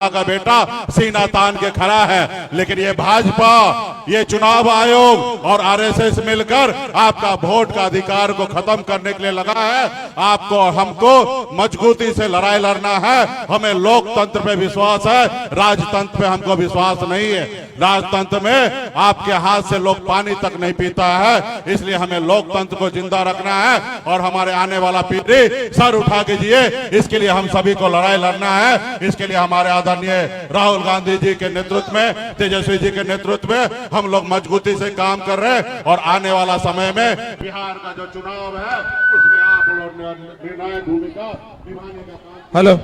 का बेटा सीना तान के खड़ा है। लेकिन ये भाजपा, ये चुनाव आयोग और आरएसएस मिलकर आपका वोट का अधिकार को खत्म करने के लिए लगा है। आपको हमको मजबूती से लड़ाई लड़ना है। हमें लोकतंत्र पे विश्वास है, राजतंत्र पे हमको विश्वास नहीं है। राजतंत्र में आपके हाथ से लोग पानी तक नहीं पीता है, इसलिए हमें लोकतंत्र को जिंदा रखना है और हमारे आने वाला पीढ़ी सर उठा के जिए, इसके लिए हम सभी को लड़ाई लड़ना है। इसके लिए हमारे आदरणीय राहुल गांधी जी के नेतृत्व में, तेजस्वी जी के नेतृत्व में हम लोग मजबूती से काम कर रहे हैं और आने वाला समय में बिहार का जो चुनाव है उसमें आप लोग निर्णायक भूमिका निभाने का काम। हेलो,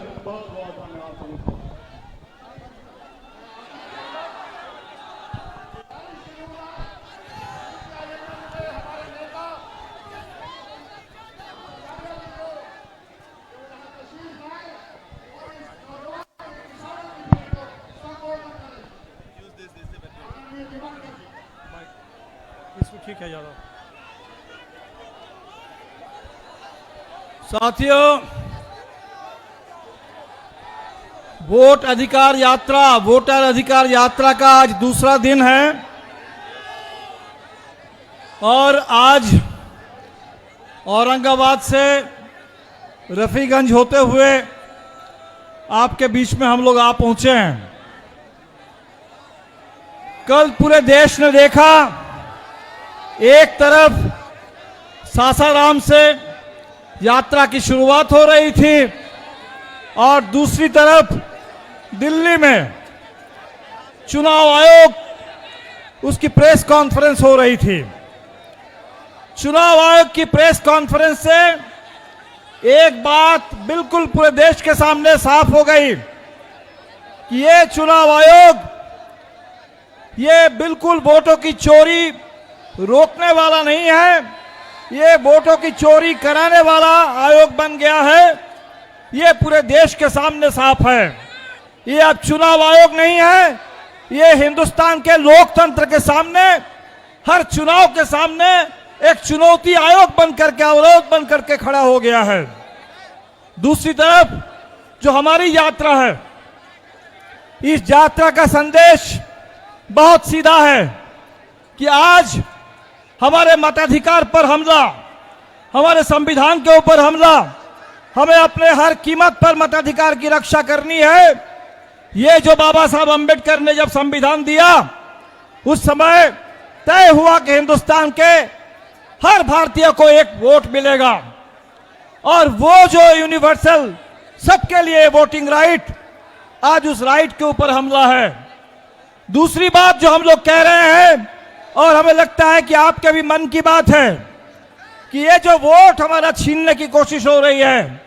ठीक है ज्यादा। साथियों, वोटर अधिकार यात्रा का आज दूसरा दिन है और आज औरंगाबाद से रफीगंज होते हुए आपके बीच में हम लोग आ पहुंचे हैं। कल पूरे देश ने देखा, एक तरफ सासाराम से यात्रा की शुरुआत हो रही थी और दूसरी तरफ दिल्ली में चुनाव आयोग उसकी प्रेस कॉन्फ्रेंस हो रही थी। चुनाव आयोग की प्रेस कॉन्फ्रेंस से एक बात बिल्कुल पूरे देश के सामने साफ हो गई कि ये चुनाव आयोग ये बिल्कुल वोटों की चोरी रोकने वाला नहीं है, ये वोटों की चोरी कराने वाला आयोग बन गया है। ये पूरे देश के सामने साफ है। ये अब चुनाव आयोग नहीं है, ये हिंदुस्तान के लोकतंत्र के सामने, हर चुनाव के सामने एक चुनौती आयोग बन करके, अवरोध बन करके खड़ा हो गया है। दूसरी तरफ जो हमारी यात्रा है, इस यात्रा का संदेश बहुत सीधा है कि आज हमारे मताधिकार पर हमला, हमारे संविधान के ऊपर हमला, हमें अपने हर कीमत पर मताधिकार की रक्षा करनी है। ये जो बाबा साहब अंबेडकर ने जब संविधान दिया, उस समय तय हुआ कि हिंदुस्तान के हर भारतीय को एक वोट मिलेगा और वो जो यूनिवर्सल सबके लिए वोटिंग राइट, आज उस राइट के ऊपर हमला है। दूसरी बात जो हम लोग कह रहे हैं और हमें लगता है कि आपके भी मन की बात है कि ये जो वोट हमारा छीनने की कोशिश हो रही है,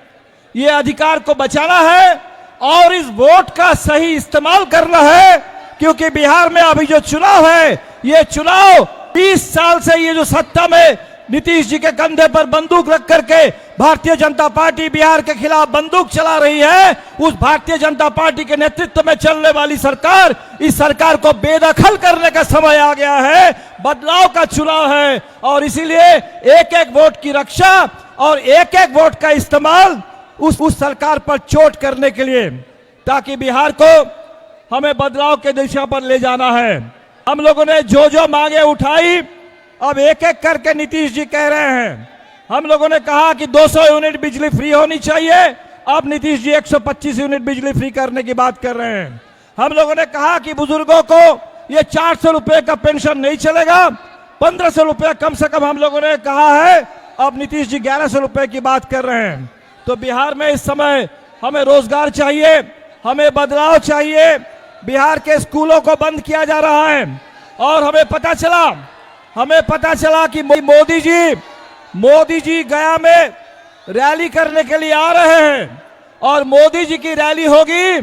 ये अधिकार को बचाना है और इस वोट का सही इस्तेमाल करना है। क्योंकि बिहार में अभी जो चुनाव है, ये चुनाव 20 साल से ये जो सत्ता में नीतीश जी के कंधे पर बंदूक रख करके भारतीय जनता पार्टी बिहार के खिलाफ बंदूक चला रही है, उस भारतीय जनता पार्टी के नेतृत्व में चलने वाली सरकार, इस सरकार को बेदखल करने का समय आ गया है। बदलाव का चुनाव है और इसीलिए एक एक वोट की रक्षा और एक एक वोट का इस्तेमाल उस सरकार पर चोट करने के लिए, ताकि बिहार को हमें बदलाव के दिशा पर ले जाना है। हम लोगों ने जो मांगे उठाई, अब एक एक करके नीतीश जी कह रहे हैं। हम लोगों ने कहा कि 200 यूनिट बिजली फ्री होनी चाहिए, अब नीतीश जी 125 यूनिट बिजली फ्री करने की बात कर रहे हैं। हम लोगों ने कहा कि बुजुर्गों को ये 400 रुपए का पेंशन नहीं चलेगा, 1500 रुपया कम से कम हम लोगों ने कहा है, अब नीतीश जी 1100 रुपए की बात कर रहे हैं। तो बिहार में इस समय हमें रोजगार चाहिए, हमें बदलाव चाहिए। बिहार के स्कूलों को बंद किया जा रहा है और हमें पता चला कि मोदी जी गया में रैली करने के लिए आ रहे हैं और मोदी जी की रैली होगी,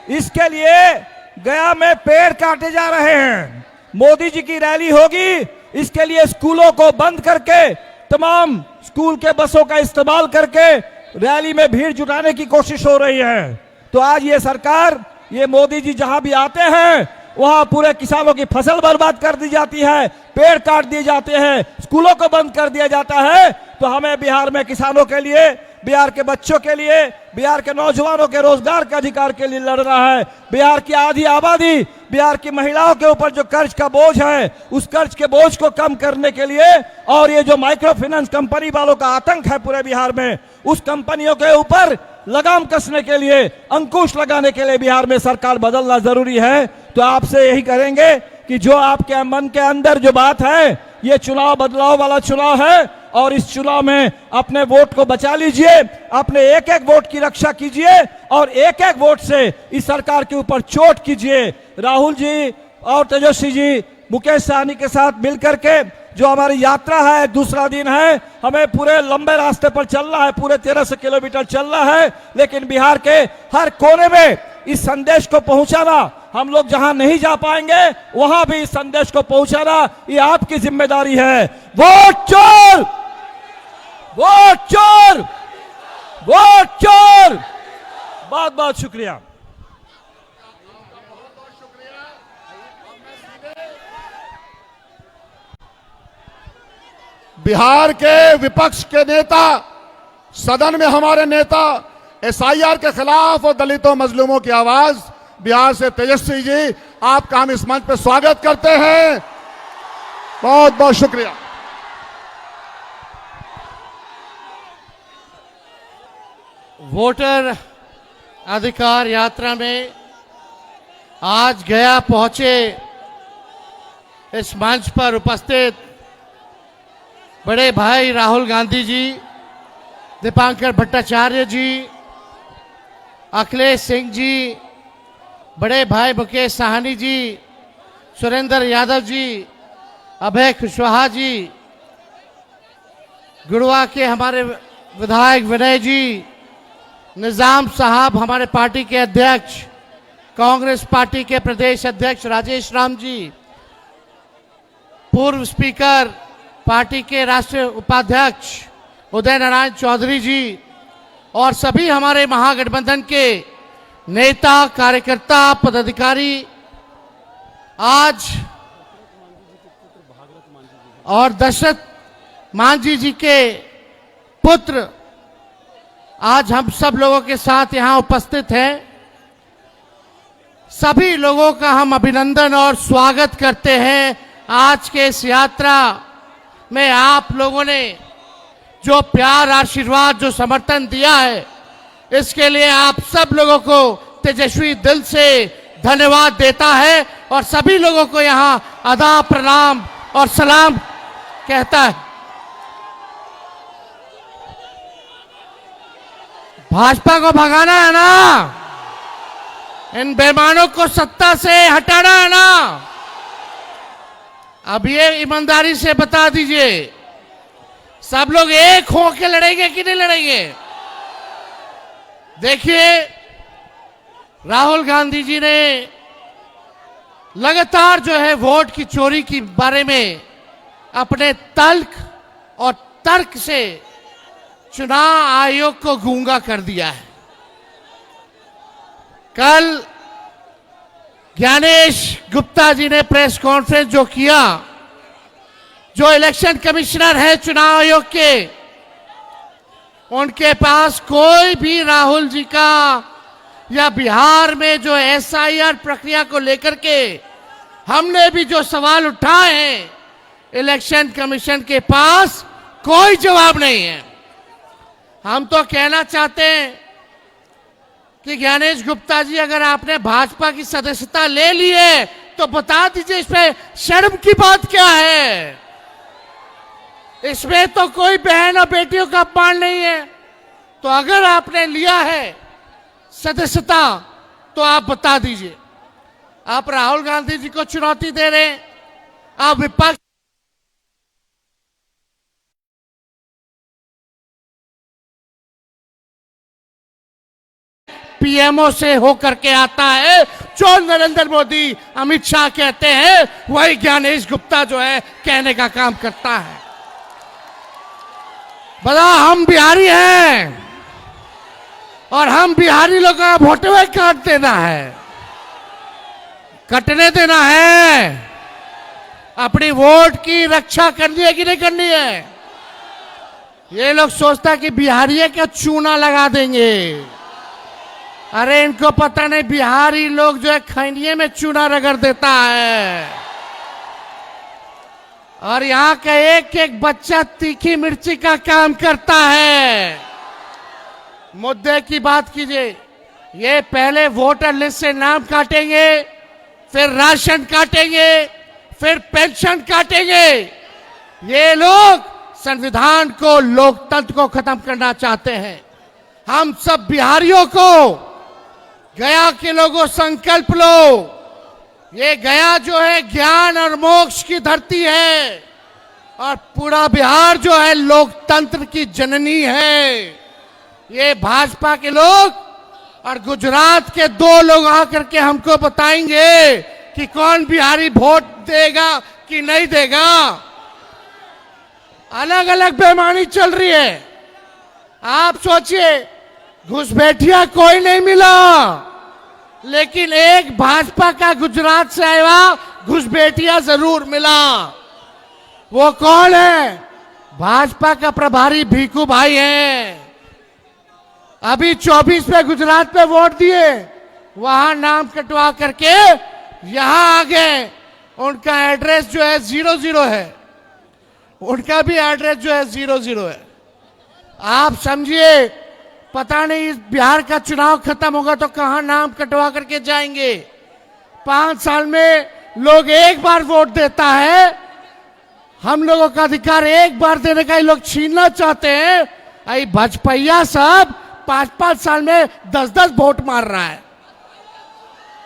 इसके लिए गया में पेड़ काटे जा रहे हैं। मोदी जी की रैली होगी, इसके लिए स्कूलों को बंद करके, तमाम स्कूल के बसों का इस्तेमाल करके रैली में भीड़ जुटाने की कोशिश हो रही है। तो आज ये सरकार, ये मोदी जी जहां भी आते हैं वहां पूरे किसानों की फसल बर्बाद कर दी जाती है, पेड़ काट दिए जाते हैं, स्कूलों को बंद कर दिया जाता है। तो हमें बिहार में किसानों के लिए बिहार के बच्चों के लिए, बिहार के नौजवानों के रोजगार के अधिकार के लिए लड़ रहा है। बिहार की आधी आबादी, बिहार की महिलाओं के ऊपर जो कर्ज का बोझ है, उस कर्ज के बोझ को कम करने के लिए और ये जो माइक्रो फाइनेंस कंपनी वालों का आतंक है पूरे बिहार में, उस कंपनियों के ऊपर लगाम कसने के लिए, अंकुश लगाने के लिए बिहार में सरकार बदलना जरूरी है। तो आपसे यही करेंगे कि जो आपके मन के अंदर जो बात है, ये चुनाव बदलाव वाला चुनाव है और इस चुनाव में अपने वोट को बचा लीजिए, अपने एक एक वोट की रक्षा कीजिए और एक एक वोट से इस सरकार के ऊपर चोट कीजिए। राहुल जी और तेजस्वी जी मुकेश सहनी के साथ मिलकर के जो हमारी यात्रा है, दूसरा दिन है, हमें पूरे लंबे रास्ते पर चलना है, पूरे 1300 किलोमीटर चलना है, लेकिन बिहार के हर कोने में इस संदेश को पहुंचाना, हम लोग जहां नहीं जा पाएंगे वहां भी इस संदेश को पहुंचाना, ये आपकी जिम्मेदारी है। वोट चोर, वोट चोर, वोट चोर। बहुत बहुत शुक्रिया। बिहार के विपक्ष के नेता, सदन में हमारे नेता, एसआईआर के खिलाफ और दलितों मजलूमों की आवाज बिहार से तेजस्वी जी, आपका हम इस मंच पर स्वागत करते हैं। बहुत बहुत शुक्रिया। वोटर अधिकार यात्रा में आज गया पहुंचे इस मंच पर उपस्थित बड़े भाई राहुल गांधी जी, दीपांकर भट्टाचार्य जी, अखिलेश सिंह जी, बड़े भाई मुकेश सहनी जी, सुरेंद्र यादव जी, अभय कुशवाहा जी, गुड़वा के हमारे विधायक विनय जी, निजाम साहब हमारे पार्टी के अध्यक्ष, कांग्रेस पार्टी के प्रदेश अध्यक्ष राजेश राम जी, पूर्व स्पीकर पार्टी के राष्ट्रीय उपाध्यक्ष उदय नारायण चौधरी जी और सभी हमारे महागठबंधन के नेता, कार्यकर्ता, पदाधिकारी आज और दशरथ मांझी जी के पुत्र आज हम सब लोगों के साथ यहां उपस्थित हैं। सभी लोगों का हम अभिनंदन और स्वागत करते हैं। आज के इस यात्रा में आप लोगों ने जो प्यार, आशीर्वाद, जो समर्थन दिया है, इसके लिए आप सब लोगों को तेजस्वी दिल से धन्यवाद देता है और सभी लोगों को यहां आदाब, प्रणाम और सलाम कहता है। भाजपा को भगाना है ना, इन बेईमानों को सत्ता से हटाना है ना। अब ये ईमानदारी से बता दीजिए, सब लोग एक होकर लड़ेंगे कि नहीं लड़ेंगे? देखिए, राहुल गांधी जी ने लगातार जो है वोट की चोरी के बारे में अपने तल्ख और तर्क से चुनाव आयोग को गूंगा कर दिया है। कल ज्ञानेश गुप्ता जी ने प्रेस कॉन्फ्रेंस जो किया, जो इलेक्शन कमिश्नर है चुनाव आयोग के, उनके पास कोई भी राहुल जी का या बिहार में जो एसआईआर प्रक्रिया को लेकर के हमने भी जो सवाल उठाए हैं, इलेक्शन कमीशन के पास कोई जवाब नहीं है। हम तो कहना चाहते हैं कि ज्ञानेश गुप्ता जी, अगर आपने भाजपा की सदस्यता ले ली है तो बता दीजिए इसमें शर्म की बात क्या है? इसमें तो कोई बहन और बेटियों का अपमान नहीं है। तो अगर आपने लिया है सदस्यता तो आप बता दीजिए। आप राहुल गांधी जी को चुनौती दे रहे हैं, आप विपक्ष पीएमओ से होकर के आता है, जो नरेंद्र मोदी, अमित शाह कहते हैं, वही ज्ञानेश गुप्ता जो है कहने का काम करता है। बता, हम बिहारी हैं और हम बिहारी लोगों का वोटवे काट देना है, कटने देना है। अपनी वोट की रक्षा करनी है कि नहीं करनी है? ये लोग सोचता कि बिहारी का चूना लगा देंगे। अरे इनको पता नहीं बिहारी लोग जो है खैनिये में चूना रगड़ देता है। और यहाँ का एक एक बच्चा तीखी मिर्ची का काम करता है। मुद्दे की बात कीजिए, ये पहले वोटर लिस्ट से नाम काटेंगे, फिर राशन काटेंगे, फिर पेंशन काटेंगे। ये लोग संविधान को, लोकतंत्र को खत्म करना चाहते हैं। हम सब बिहारियों को, गया के लोगों संकल्प लो। ये गया जो है ज्ञान और मोक्ष की धरती है और पूरा बिहार जो है लोकतंत्र की जननी है। ये भाजपा के लोग और गुजरात के 2 लोग आकर के हमको बताएंगे कि कौन बिहारी वोट देगा कि नहीं देगा। अलग अलग बेईमानी चल रही है। आप सोचिए, घुसपैठिया कोई नहीं मिला, लेकिन एक भाजपा का गुजरात से आया घुसपैठिया जरूर मिला। वो कौन है? भाजपा का प्रभारी भीखू भाई हैं। अभी 24 में गुजरात में वोट दिए, वहां नाम कटवा करके यहां आ गए। उनका एड्रेस जो है 00 है, उनका भी एड्रेस जो है 00 है। आप समझिए, पता नहीं इस बिहार का चुनाव खत्म होगा तो कहां नाम कटवा करके जाएंगे। 5 साल में लोग एक बार वोट देता है। हम लोगों का अधिकार एक बार देने का ये लोग छीनना चाहते हैं। आई भाजपा सब 5-5 साल में 10-10 वोट मार रहा है।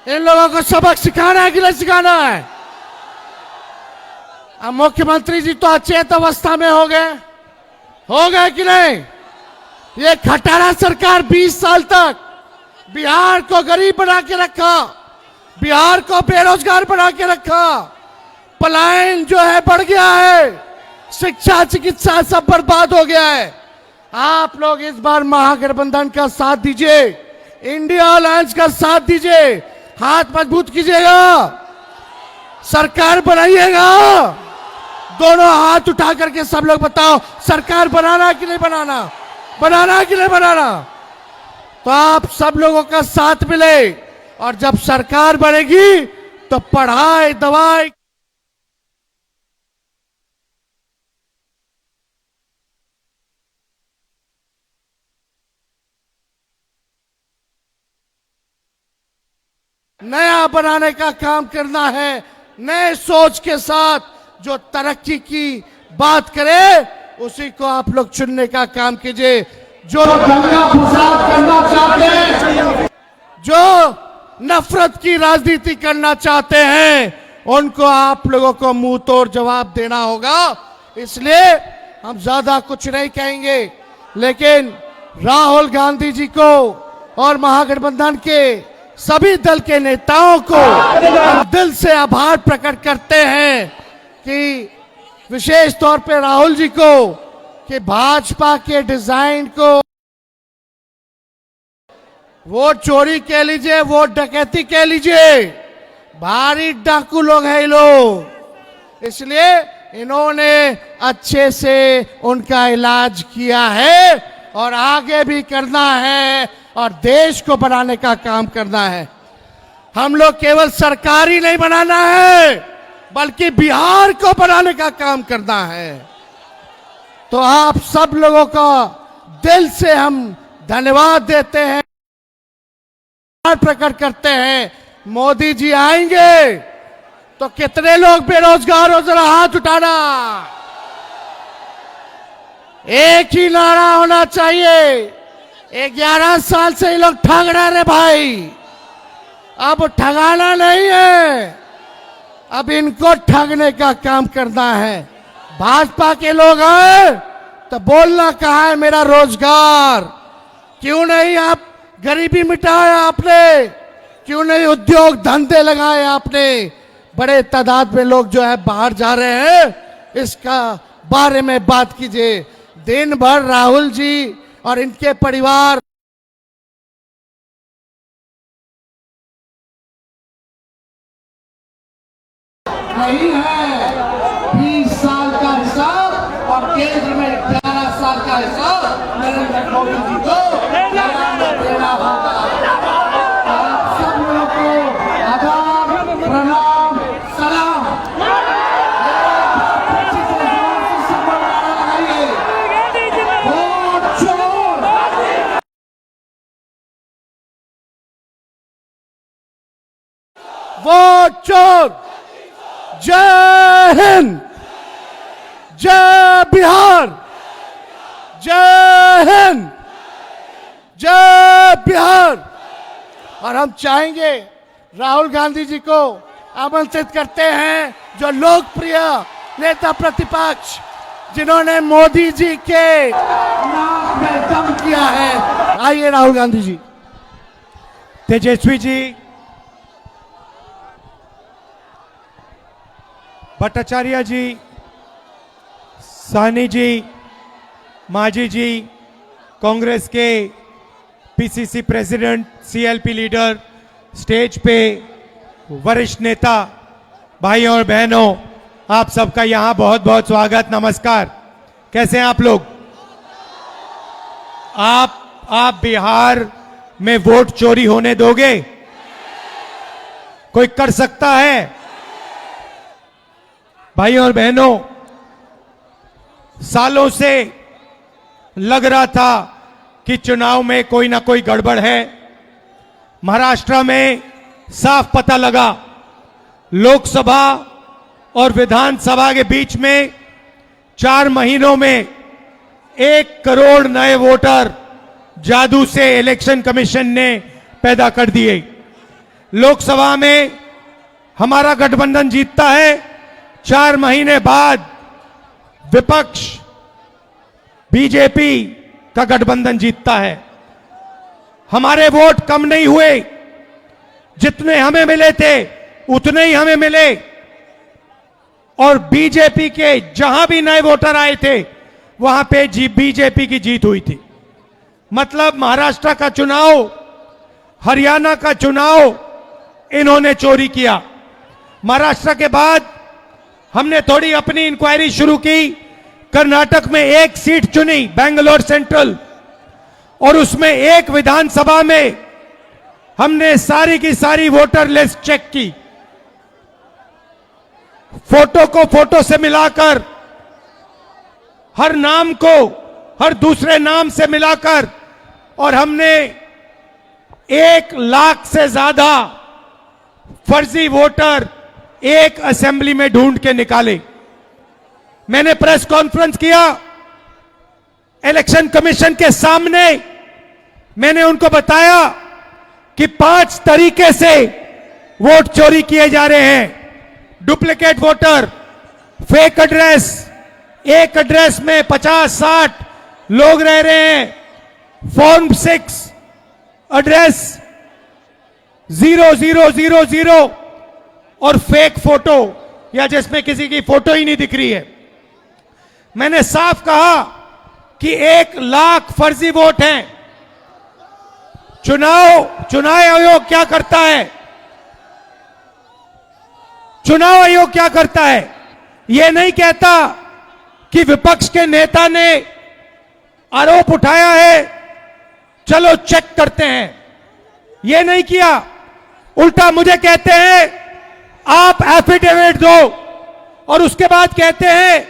इन लोगों को सबक सिखाना है कि नहीं सिखाना है? अब मुख्यमंत्री जी तो अचेत अवस्था में हो गए कि नहीं? ये खटारा सरकार 20 साल तक बिहार को गरीब बना के रखा, बिहार को बेरोजगार बना के रखा। पलायन जो है बढ़ गया है, शिक्षा चिकित्सा सब बर्बाद हो गया है। आप लोग इस बार महागठबंधन का साथ दीजिए, इंडिया अलायंस का साथ दीजिए, हाथ मजबूत कीजिएगा, सरकार बनाइएगा। दोनों हाथ उठा करके सब लोग बताओ, सरकार बनाना कि नहीं बनाना, बनाना कि नहीं बनाना। तो आप सब लोगों का साथ मिले और जब सरकार बनेगी तो पढ़ाई दवाई नया बनाने का काम करना है। नए सोच के साथ जो तरक्की की बात करे उसी को आप लोग चुनने का काम कीजिए। जो दंगा फसाद करना चाहते हैं, जो नफरत की राजनीति करना चाहते हैं, उनको आप लोगों को मुंह तोड़ जवाब देना होगा। इसलिए हम ज्यादा कुछ नहीं कहेंगे, लेकिन राहुल गांधी जी को और महागठबंधन के सभी दल के नेताओं को हम दिल से आभार प्रकट करते हैं कि विशेष तौर पे राहुल जी को कि भाजपा के डिजाइन को वोट चोरी कह लीजिए, वोट डकैती कह लीजिए, भारी डाकू लोग हैं ये लोग। इसलिए इन्होंने अच्छे से उनका इलाज किया है और आगे भी करना है और देश को बनाने का काम करना है। हम लोग केवल सरकार ही नहीं बनाना है, बल्कि बिहार को बनाने का काम करना है। तो आप सब लोगों का दिल से हम धन्यवाद देते हैं, प्रकट करते हैं। मोदी जी आएंगे तो कितने लोग बेरोजगार हो, जरा हाथ उठाना। एक ही नारा होना चाहिए। 11 साल से ये लोग ठग रहे भाई, अब ठगाना नहीं है, अब इनको ठगने का काम करना है। भाजपा के लोग हैं तो बोलना कहाँ है मेरा रोजगार, क्यों नहीं आप गरीबी मिटाया आपने, क्यों नहीं उद्योग धंधे लगाए आपने। बड़े तादाद में लोग जो है बाहर जा रहे हैं, इसका बारे में बात कीजिए। दिन भर राहुल जी और इनके परिवार नहीं है। 20 साल का हिसाब और केंद्र में 11 साल का ऐसा नरेंद्र मोदी जी को जवाब देना होगा। आप सब लोगों को आदाब, प्रणाम, सलाम। वोट चोर। वोट चोर। जय हिंद, जय बिहार, जय हिंद, जय बिहार। और हम चाहेंगे राहुल गांधी जी को आमंत्रित करते हैं, जो लोकप्रिय नेता प्रतिपक्ष जिन्होंने मोदी जी के नाक में दम किया है। आइए राहुल गांधी जी। तेजस्वी जी, भट्टाचार्य जी, साहनी जी, मांझी जी, कांग्रेस के PCC president, CLP leader, stage पे वरिष्ठ नेता, भाइयों और बहनों, आप सबका यहां बहुत बहुत स्वागत, नमस्कार। कैसे हैं आप लोग? आप बिहार में वोट चोरी होने दोगे? कोई कर सकता है? भाइयों और बहनों, सालों से लग रहा था कि चुनाव में कोई ना कोई गड़बड़ है। महाराष्ट्र में साफ पता लगा, लोकसभा और विधानसभा के बीच में 4 महीनों में 1 करोड़ नए वोटर जादू से इलेक्शन कमीशन ने पैदा कर दिए। लोकसभा में हमारा गठबंधन जीतता है, 4 महीने बाद विपक्ष बीजेपी का गठबंधन जीतता है। हमारे वोट कम नहीं हुए, जितने हमें मिले थे उतने ही हमें मिले, और बीजेपी के जहां भी नए वोटर आए थे वहां पे बीजेपी की जीत हुई थी। मतलब महाराष्ट्र का चुनाव, हरियाणा का चुनाव इन्होंने चोरी किया। महाराष्ट्र के बाद हमने थोड़ी अपनी इंक्वायरी शुरू की, कर्नाटक में 1 सीट चुनी, बेंगलोर सेंट्रल, और उसमें 1 विधानसभा में हमने सारी की सारी वोटर लिस्ट चेक की, फोटो को फोटो से मिलाकर, हर नाम को हर दूसरे नाम से मिलाकर, और हमने 1 लाख से ज्यादा फर्जी वोटर एक असेंबली में ढूंढ के निकाले। मैंने प्रेस कॉन्फ्रेंस किया, इलेक्शन कमीशन के सामने मैंने उनको बताया कि 5 तरीके से वोट चोरी किए जा रहे हैं। डुप्लीकेट वोटर, फेक एड्रेस, एक एड्रेस में 50-60 लोग रह रहे हैं, फॉर्म 6 एड्रेस 0000 और फेक फोटो, या जिसमें किसी की फोटो ही नहीं दिख रही है। मैंने साफ कहा कि 1 लाख फर्जी वोट हैं। चुनाव आयोग क्या करता है? चुनाव आयोग क्या करता है? यह नहीं कहता कि विपक्ष के नेता ने आरोप उठाया है, चलो चेक करते हैं। यह नहीं किया, उल्टा मुझे कहते हैं आप एफिडेविट दो, और उसके बाद कहते हैं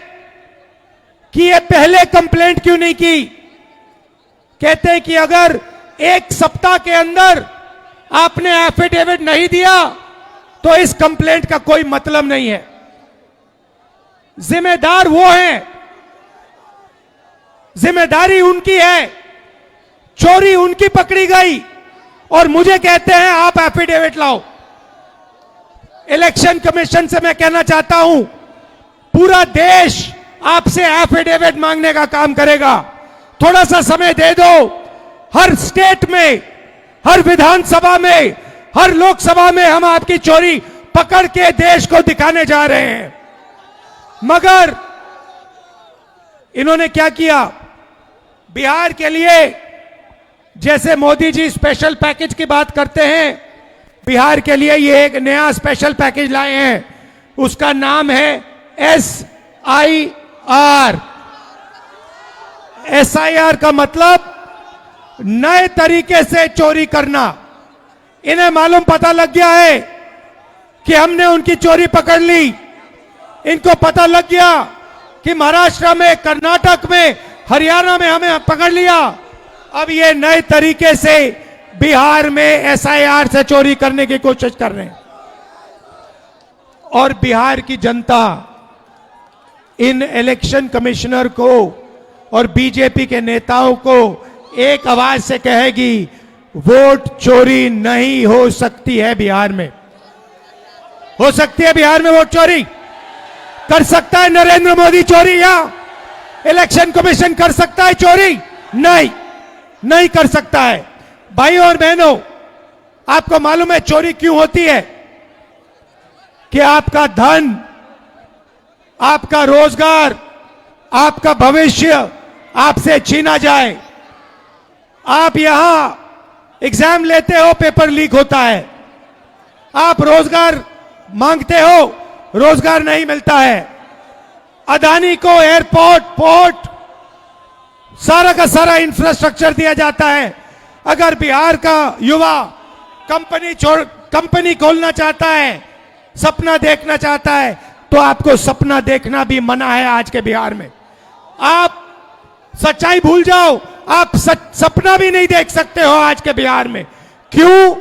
कि ये पहले कंप्लेंट क्यों नहीं की। कहते हैं कि अगर 1 सप्ताह के अंदर आपने एफिडेविट नहीं दिया तो इस कंप्लेंट का कोई मतलब नहीं है। जिम्मेदार वो हैं, जिम्मेदारी उनकी है, चोरी उनकी पकड़ी गई, और मुझे कहते हैं आप एफिडेविट लाओ। इलेक्शन कमीशन से मैं कहना चाहता हूं, पूरा देश आपसे एफिडेविट मांगने का काम करेगा। थोड़ा सा समय दे दो। हर स्टेट में, हर विधानसभा में, हर लोकसभा में हम आपकी चोरी पकड़ के देश को दिखाने जा रहे हैं। मगर इन्होंने क्या किया? बिहार के लिए जैसे मोदी जी स्पेशल पैकेज की बात करते हैं, बिहार के लिए ये एक नया स्पेशल पैकेज लाए हैं। उसका नाम है SIR, एसआईआर का मतलब नए तरीके से चोरी करना। इन्हें मालूम पता लग गया है कि हमने उनकी चोरी पकड़ ली। इनको पता लग गया कि महाराष्ट्र में, कर्नाटक में, हरियाणा में हमें पकड़ लिया। अब ये नए तरीके से बिहार में एसआईआर से चोरी करने की कोशिश कर रहे हैं। और बिहार की जनता इन इलेक्शन कमिश्नर को और बीजेपी के नेताओं को एक आवाज से कहेगी, वोट चोरी नहीं हो सकती है बिहार में। हो सकती है बिहार में वोट चोरी? कर सकता है नरेंद्र मोदी चोरी या इलेक्शन कमीशन कर सकता है चोरी? नहीं, नहीं कर सकता है। भाइयों और बहनों, आपको मालूम है चोरी क्यों होती है? कि आपका धन, आपका रोजगार, आपका भविष्य आपसे छीना जाए। आप यहां एग्जाम लेते हो, पेपर लीक होता है। आप रोजगार मांगते हो, रोजगार नहीं मिलता है। अदानी को एयरपोर्ट, पोर्ट, सारा का सारा इंफ्रास्ट्रक्चर दिया जाता है। अगर बिहार का युवा कंपनी खोलना चाहता है, सपना देखना चाहता है, तो आपको सपना देखना भी मना है आज के बिहार में। आप सच्चाई भूल जाओ, आप सपना भी नहीं देख सकते हो आज के बिहार में। क्यों?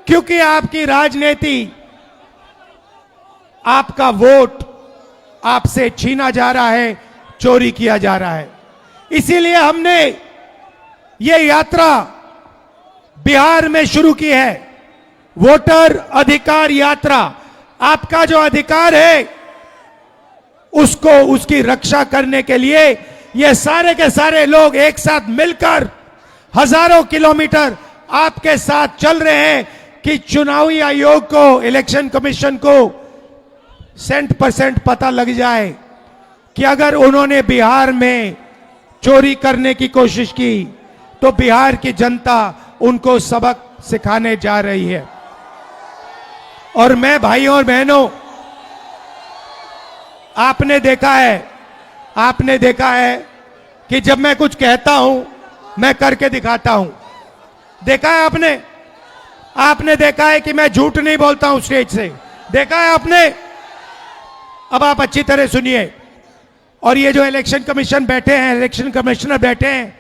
क्योंकि आपकी राजनीति, आपका वोट आपसे छीना जा रहा है, चोरी किया जा रहा है। इसीलिए हमने ये यात्रा बिहार में शुरू की है, वोटर अधिकार यात्रा। आपका जो अधिकार है उसको, उसकी रक्षा करने के लिए ये सारे के सारे लोग एक साथ मिलकर हजारों किलोमीटर आपके साथ चल रहे हैं कि चुनावी आयोग को, इलेक्शन कमीशन को 100% पता लग जाए कि अगर उन्होंने बिहार में चोरी करने की कोशिश की तो बिहार की जनता उनको सबक सिखाने जा रही है। और मैं भाइयों और बहनों, आपने देखा है कि जब मैं कुछ कहता हूं, मैं करके दिखाता हूं। देखा है आपने देखा है कि मैं झूठ नहीं बोलता हूं स्टेज से। देखा है आपने? अब आप अच्छी तरह सुनिए। और ये जो इलेक्शन कमीशन बैठे हैं, इलेक्शन कमिश्नर बैठे हैं,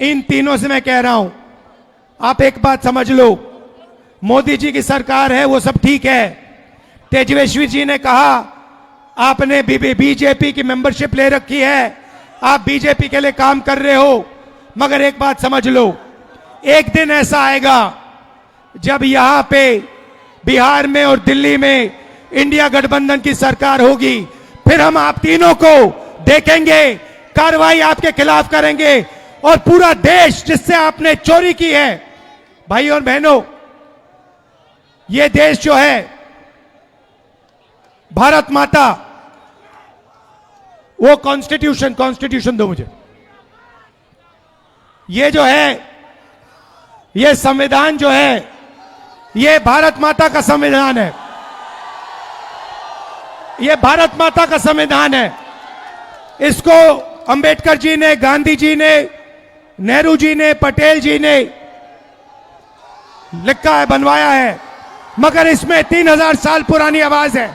इन तीनों से मैं कह रहा हूं, आप एक बात समझ लो, मोदी जी की सरकार है, वो सब ठीक है। तेजस्वी जी ने कहा आपने बीजेपी की मेंबरशिप ले रखी है, आप बीजेपी के लिए काम कर रहे हो। मगर एक बात समझ लो, एक दिन ऐसा आएगा जब यहां पे बिहार में और दिल्ली में इंडिया गठबंधन की सरकार होगी, फिर हम आप तीनों को देखेंगे, कार्रवाई आपके खिलाफ करेंगे। और पूरा देश जिससे आपने चोरी की है, भाइयों और बहनों, ये देश जो है, भारत माता, वो कॉन्स्टिट्यूशन दो मुझे। ये जो है, ये संविधान जो है, ये भारत माता का संविधान है। ये भारत माता का संविधान है। इसको अंबेडकर जी ने, गांधी जी ने, नेहरू जी ने, पटेल जी ने लिखा है, बनवाया है। मगर इसमें 3000 साल पुरानी आवाज है,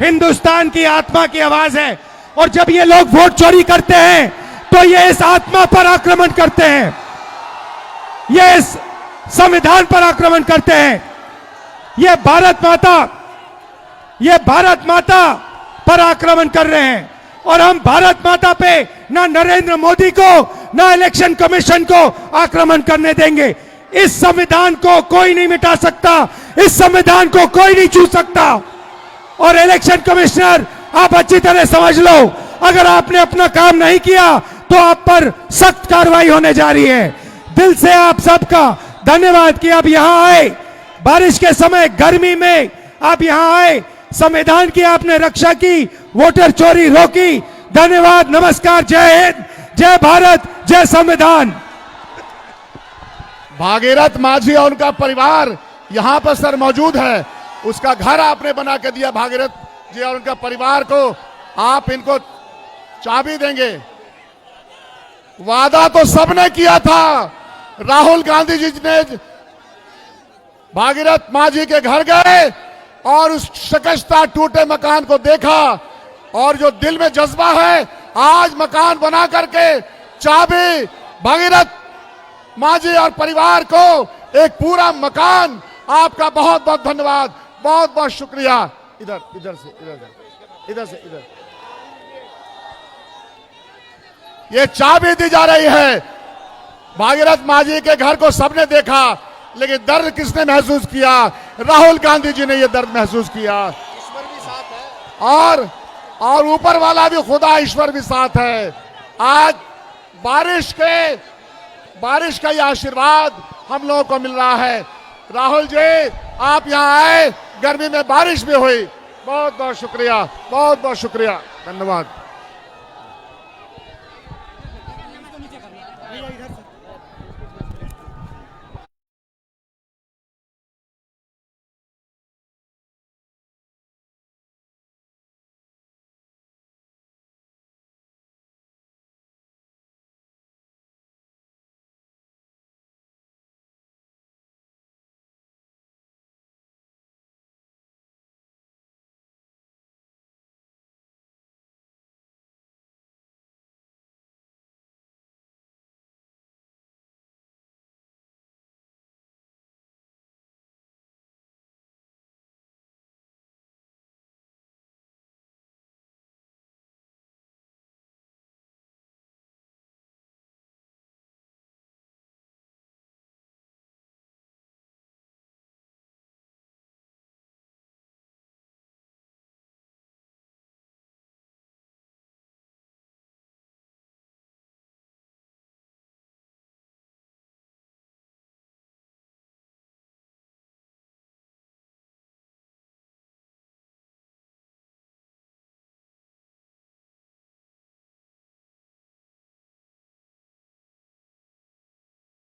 हिंदुस्तान की आत्मा की आवाज है। और जब ये लोग वोट चोरी करते हैं तो ये इस आत्मा पर आक्रमण करते हैं, ये इस संविधान पर आक्रमण करते हैं। ये भारत माता पर आक्रमण कर रहे हैं। और हम भारत माता पे ना नरेंद्र मोदी को, ना इलेक्शन कमीशन को आक्रमण करने देंगे। इस संविधान को कोई नहीं मिटा सकता, इस संविधान को कोई नहीं छू सकता। और इलेक्शन कमिश्नर, आप अच्छी तरह समझ लो, अगर आपने अपना काम नहीं किया तो आप पर सख्त कार्रवाई होने जा रही है। दिल से आप सबका धन्यवाद कि आप यहां आए, बारिश के समय, गर्मी में आप यहां आए, संविधान की आपने रक्षा की, वोटर चोरी रोकी। धन्यवाद, नमस्कार, जय हिंद, जय भारत, जय संविधान। भागीरथ माझी और उनका परिवार यहां पर सर मौजूद है। उसका घर आपने बना के दिया भागीरथ जी और उनका परिवार को। आप इनको चाबी देंगे, वादा तो सबने किया था। राहुल गांधी जी ने भागीरथ मां जी के घर गए और उस शिकस्ता टूटे मकान को देखा और जो दिल में जज्बा है, आज मकान बना करके चाबी भागीरथ मां जी और परिवार को एक पूरा मकान। आपका बहुत बहुत धन्यवाद, बहुत बहुत शुक्रिया। इधर इधर से इधर से इधर ये चाबी दी जा रही है। भागीरथ मां जी के घर को सबने देखा, लेकिन दर्द किसने महसूस किया? राहुल गांधी जी ने ये दर्द महसूस किया। ईश्वर भी साथ है और ऊपर वाला भी खुदा ईश्वर भी साथ है। आज बारिश का ये आशीर्वाद हम लोगों को मिल रहा है। राहुल जी, आप यहाँ आए, गर्मी में बारिश भी हुई। बहुत बहुत शुक्रिया, बहुत बहुत शुक्रिया, धन्यवाद।